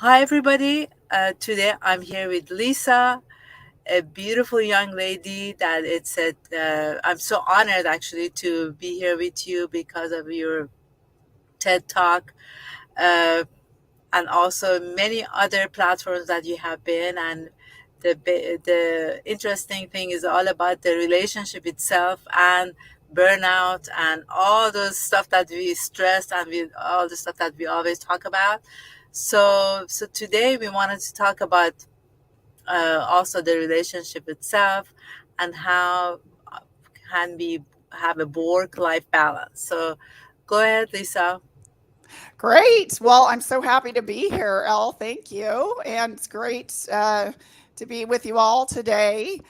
Hi, everybody. Today I'm here with Lisa, a beautiful young lady that I'm so honored actually to be here with you because of your TED Talk uh, and also many other platforms that you have been. And the interesting thing is all about the relationship itself and burnout and all those stuff that we stress and all the stuff that we always talk about. So today we wanted to talk about also the relationship itself and how can we have a work-life balance. So go ahead, Lisa. Great. Well, I'm so happy to be here, Elle. Thank you. And it's great to be with you all today.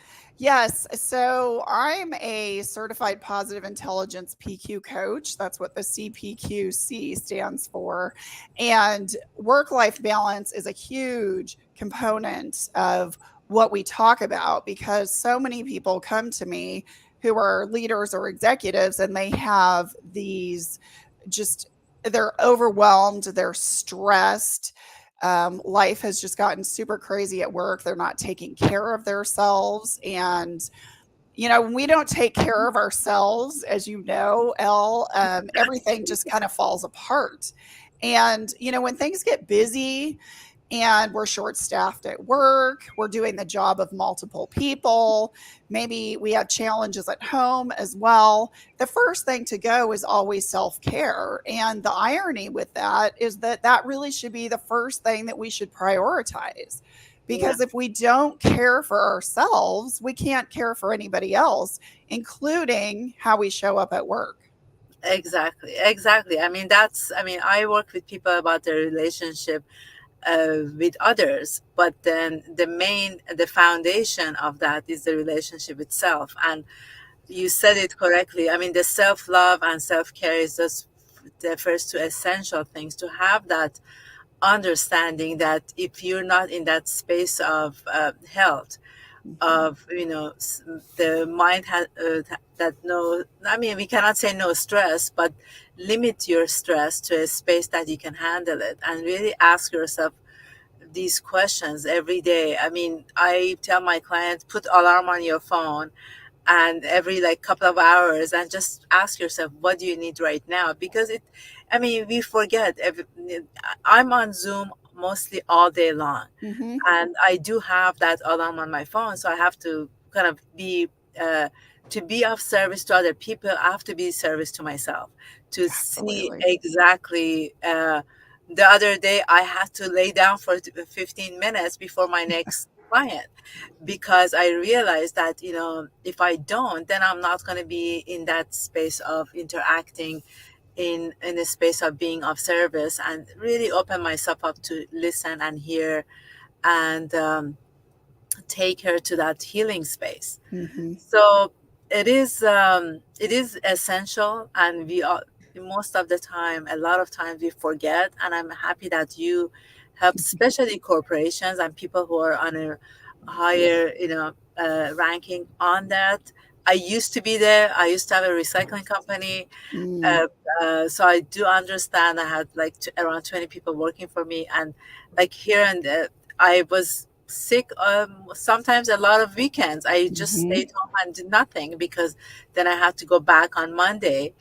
Yes, so I'm a certified positive intelligence PQ coach. That's what the CPQC stands for. And work life balance is a huge component of what we talk about because so many people come to me who are leaders or executives and they have these just they're overwhelmed, they're stressed. Life has just gotten super crazy at work. They're not taking care of themselves. And, when we don't take care of ourselves, as you know, Elle, everything just kind of falls apart. And, when things get busy, and we're short staffed at work. We're doing the job of multiple people. Maybe we have challenges at home as well. The first thing to go is always self care. And the irony with that is that that really should be the first thing that we should prioritize. Yeah, Because if we don't care for ourselves, we can't care for anybody else, including how we show up at work. exactly. I mean, I work with people about their relationship with others, but then the foundation of that is the relationship itself. And you said it correctly. I mean, the self-love and self-care is just the first two essential things to have that understanding that if you're not in that space of health, Mhm. of the mind has that no, I mean, we cannot say no stress, but limit your stress to a space that you can handle it and really ask yourself these questions every day. I mean, I tell my clients, put alarm on your phone and every like couple of hours and just ask yourself, what do you need right now? Because I mean, we forget. I'm on Zoom mostly all day long, Mhm. and I do have that alarm on my phone, so I have to kind of be to be of service to other people. I have to be service to myself to see Absolutely. exactly. The other day I had to lay down for 15 minutes before my next client because I realized that, if I don't, then I'm not going to be in that space of interacting in a space of being of service and really open myself up to listen and hear and take her to that healing space. Mhm. So it is essential, and we are most of the time, a lot of times we forget. And I'm happy that you help, especially corporations and people who are on a higher, ranking on that. I used to be there. I used to have a recycling company, Mm. uh, so I do understand. I had like around 20 people working for me, and like here and there, I was sick. Sometimes a lot of weekends, I just Mhm. stayed home and did nothing because then I had to go back on Monday.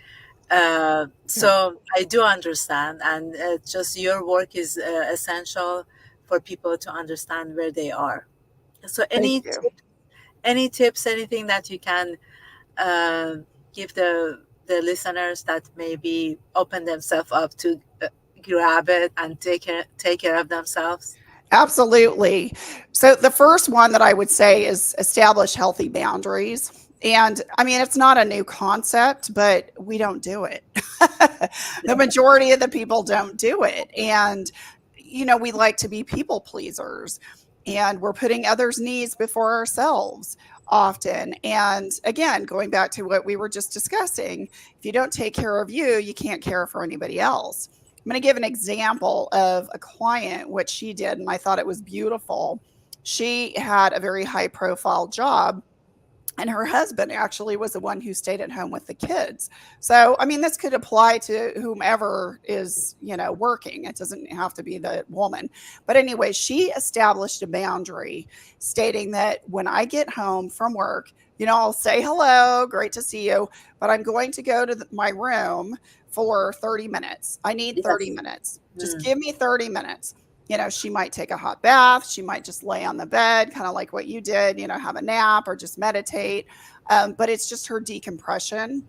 Yeah. So I do understand, and just your work is essential for people to understand where they are. So Thank you. any tips, anything that you can uh, give the listeners that maybe open themselves up to grab it and take care of themselves. Absolutely. So the first one that I would say is establish healthy boundaries. And I mean, it's not a new concept, but we don't do it. The majority of the people don't do it. And, we like to be people pleasers and we're putting others' needs before ourselves often. And again, going back to what we were just discussing, if you don't take care of you, you can't care for anybody else. I'm going to give an example of a client, what she did, and I thought it was beautiful. She had a very high profile job and her husband actually was the one who stayed at home with the kids. So, I mean, this could apply to whomever is, working. It doesn't have to be the woman. But anyway, she established a boundary stating that when I get home from work, I'll say hello, great to see you, but I'm going to go to my room for 30 minutes. I need 30 Yes. minutes. Just Mm. give me 30 minutes. She might take a hot bath. She might just lay on the bed, kind of like what you did, have a nap or just meditate. But it's just her decompression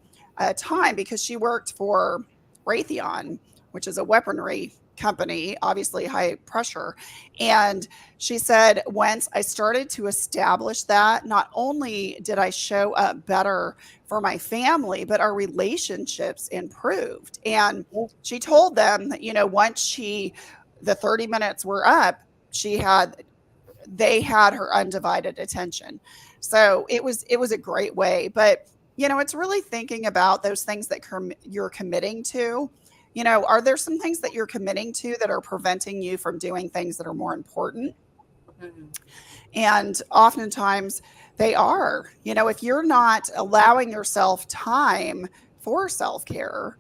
time because she worked for Raytheon, which is a weaponry company, obviously high pressure. And she said, once I started to establish that, not only did I show up better for my family, but our relationships improved. And she told them that, once the 30 minutes were up, she had they had her undivided attention. So it was a great way. But it's really thinking about those things that you're committing to. Are there some things that you're committing to that are preventing you from doing things that are more important? Mhm. And oftentimes they are. If you're not allowing yourself time for self care,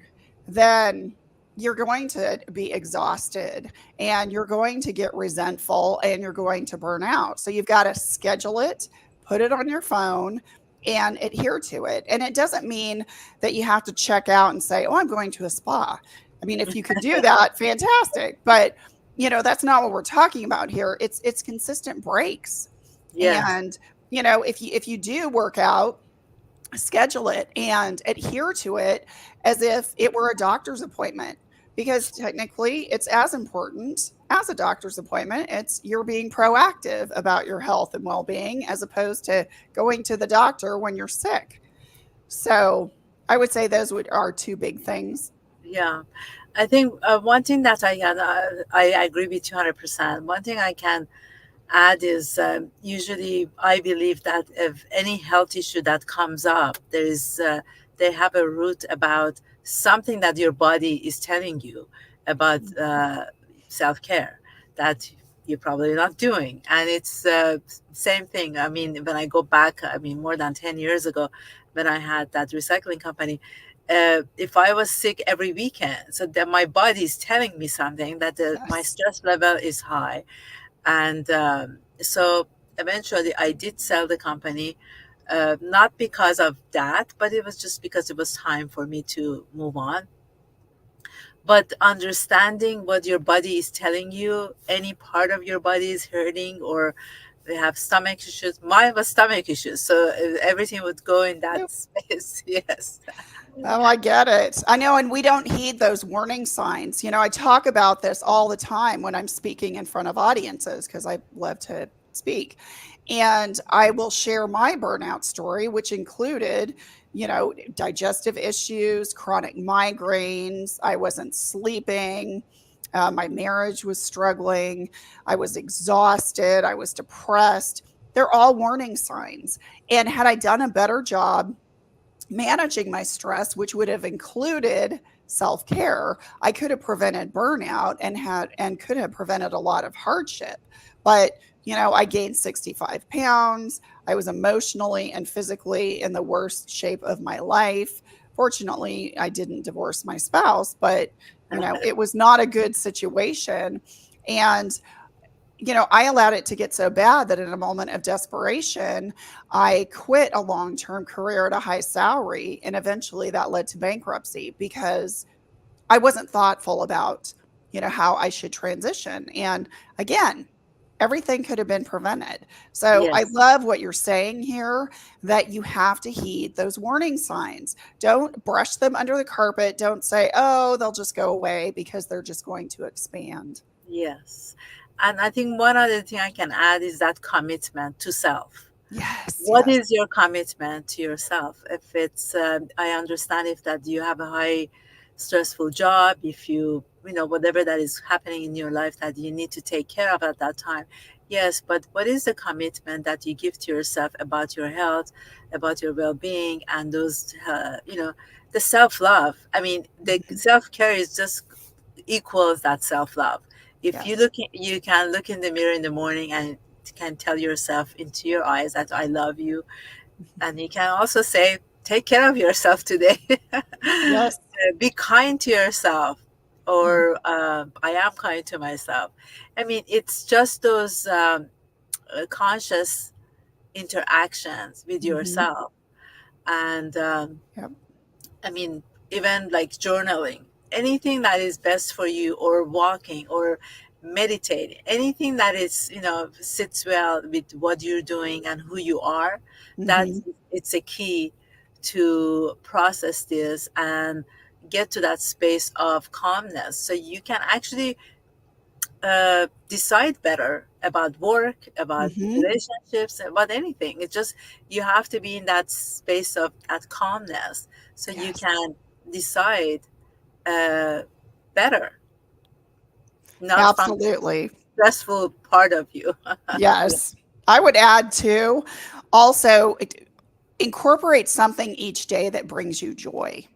then you're going to be exhausted and you're going to get resentful and you're going to burn out. So you've got to schedule it, put it on your phone, and adhere to it. And it doesn't mean that you have to check out and say, oh, I'm going to a spa. I mean, if you could do that, fantastic. But that's not what we're talking about here. It's consistent breaks. Yes. And if you do work out, schedule it and adhere to it as if it were a doctor's appointment, because technically it's as important as a doctor's appointment. It's you're being proactive about your health and well-being as opposed to going to the doctor when you're sick. So I would say those are two big things. Yeah. I think one thing that I agree with you 100%. One thing I can add is usually I believe that if any health issue that comes up, they have a root about something that your body is telling you about self care that you're probably not doing, and it's same thing. I mean, when I go back, I mean more than 10 years ago, when I had that recycling company. If I was sick every weekend, so that my body is telling me something that my Yes. stress level is high, and so eventually I did sell the company, not because of that, but it was just because it was time for me to move on. But understanding what your body is telling you, any part of your body is hurting or they have stomach issues. Mine was stomach issues, so everything would go in that space. Yes. Oh, I get it. I know, and we don't heed those warning signs. I talk about this all the time when I'm speaking in front of audiences because I love to speak. And I will share my burnout story, which included, digestive issues, chronic migraines. I wasn't sleeping. My marriage was struggling. I was exhausted. I was depressed. They're all warning signs. And had I done a better job managing my stress, which would have included self-care, I could have prevented burnout and could have prevented a lot of hardship. But, I gained 65 pounds. I was emotionally and physically in the worst shape of my life. Fortunately, I didn't divorce my spouse, but it was not a good situation. And I allowed it to get so bad that in a moment of desperation, I quit a long term career at a high salary. And eventually that led to bankruptcy because I wasn't thoughtful about, how I should transition. And again, everything could have been prevented. So I Yes. love what you're saying here, that you have to heed those warning signs. Don't brush them under the carpet. Don't say, oh, they'll just go away, because they're just going to expand. Yes. And I think one other thing I can add is that commitment to self. Yes, What yes. is your commitment to yourself? If it's, I understand if that you have a high stressful job, if whatever that is happening in your life that you need to take care of at that time. Yes, but what is the commitment that you give to yourself about your health, about your well-being, and those, the self-love? I mean, the Mhm. self-care is just equals that self-love. If Yes. you can look in the mirror in the morning and can tell yourself into your eyes that I love you, And you can also say, take care of yourself today. Yes. Be kind to yourself, Mhm. or I am kind to myself. I mean, it's just those conscious interactions with Mhm. yourself. And Yep. I mean, even like journaling, anything that is best for you, or walking, or meditating, anything that is, sits well with what you're doing and who you are, that Mhm. it's a key to process this and get to that space of calmness, so you can actually decide better about work, about Mhm. relationships, about anything. It's just you have to be in that space of that calmness, so you Yes. can decide uh, better, not from the Absolutely. stressful part of you. Yeah. Yes. I would add too, also incorporate something each day that brings you joy.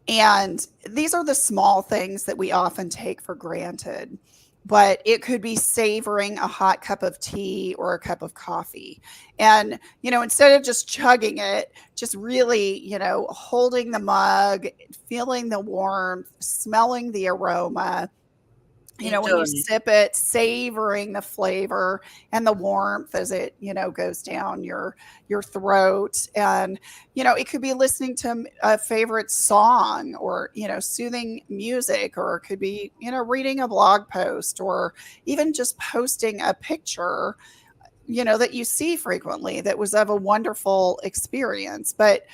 And these are the small things that we often take for granted. But it could be savoring a hot cup of tea or a cup of coffee. And, instead of just chugging it, just really, holding the mug, feeling the warmth, smelling the aroma, when you Enjoy. sip it, savoring the flavor and the warmth as it, goes down your throat. And, it could be listening to a favorite song, or, soothing music, or it could be, reading a blog post, or even just posting a picture, that you see frequently that was of a wonderful experience. But,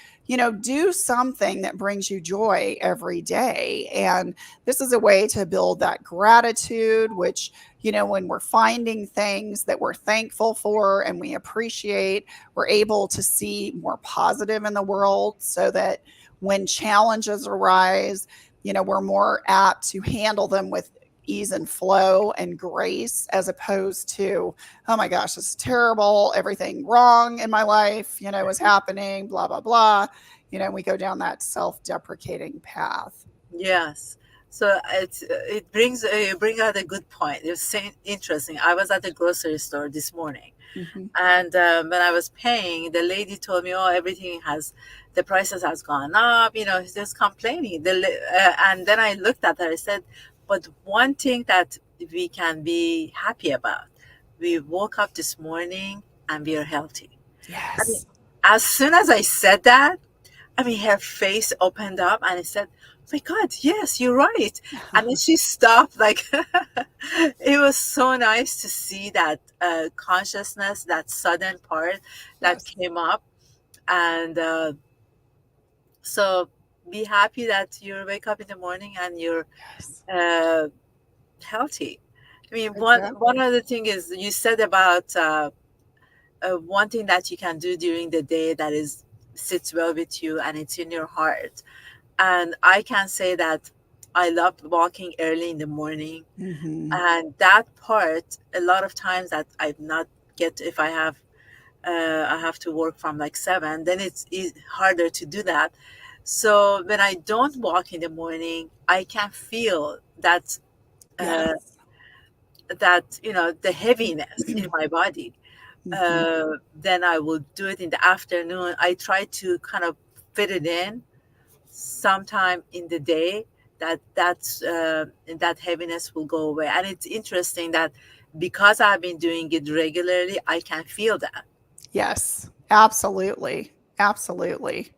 do something that brings you joy every day. And this is a way to build that gratitude, which, when we're finding things that we're thankful for and we appreciate, we're able to see more positive in the world, so that when challenges arise, we're more apt to handle them with ease and flow and grace, as opposed to, oh my gosh, this is terrible. Everything wrong in my life, is happening, blah, blah, blah. We go down that self deprecating path. Yes. So it brings you bring out a good point. It's interesting. I was at the grocery store this morning, Hmm. and when I was paying, the lady told me, "Oh, everything has, the prices has gone up." Just complaining. And then I looked at her. I said, "But one thing that we can be happy about, we woke up this morning and we are healthy." I mean, Yes. as soon as I said that, I mean, her face opened up and it said, "Oh my God, yes, you're right." And then she stopped. Like, it was so nice to see that consciousness, that sudden part that Yes. came up. And so be happy that you wake up in the morning and you're Yes. uh, healthy. I mean, one Exactly. other thing is you said about one thing that you can do during the day that is sits well with you and it's in your heart. And I can say that I love walking early in the morning. Hmm. And that part, a lot of times that I not get, if I have to work from like 7, then it's harder to do that. So when I don't walk in the morning, I can feel uh, Yes. that the heaviness in my body. Hmm. Then I will do it in the afternoon. I try to kind of fit it in sometime in the day, that heaviness will go away. And it's interesting that because I've been doing it regularly, I can feel that. Yes. Absolutely. Absolutely.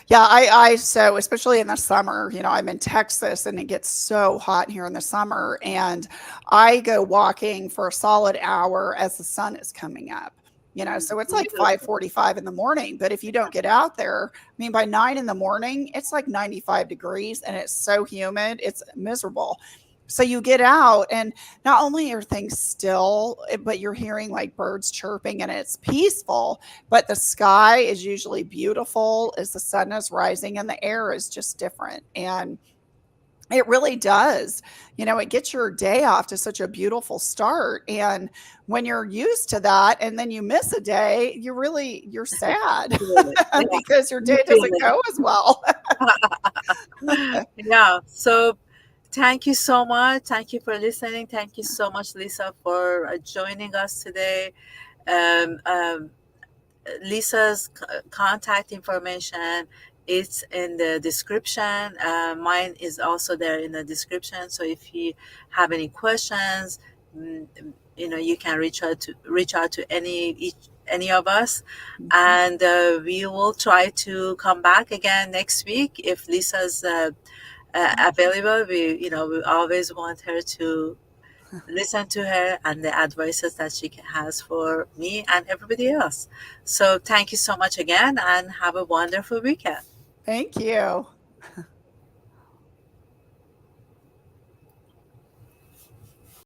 Yeah, I so especially in the summer, I'm in Texas and it gets so hot here in the summer, and I go walking for a solid hour as the sun is coming up. So it's like Beautiful. 5:45 in the morning, but if you don't get out there, I mean by 9 in the morning, it's like 95 degrees and it's so humid, it's miserable. So you get out, and not only are things still, but you're hearing like birds chirping and it's peaceful, but the sky is usually beautiful as the sun is rising and the air is just different. And it really does. It gets your day off to such a beautiful start. And when you're used to that and then you miss a day, you're sad Feel it. Yeah, because your you day feel doesn't it. go as well. Yeah. So thank you so much. Thank you for listening. Thank you so much, Lisa, for joining us today. Um, um, Lisa's contact information, it's in the description. Mine is also there in the description. So if you have any questions, mm, you can reach out to any of us, Mhm. and we will try to come back again next week if Lisa's available. We always want her to listen to her and the advices that she has for me and everybody else. So thank you so much again and have a wonderful weekend. Thank you.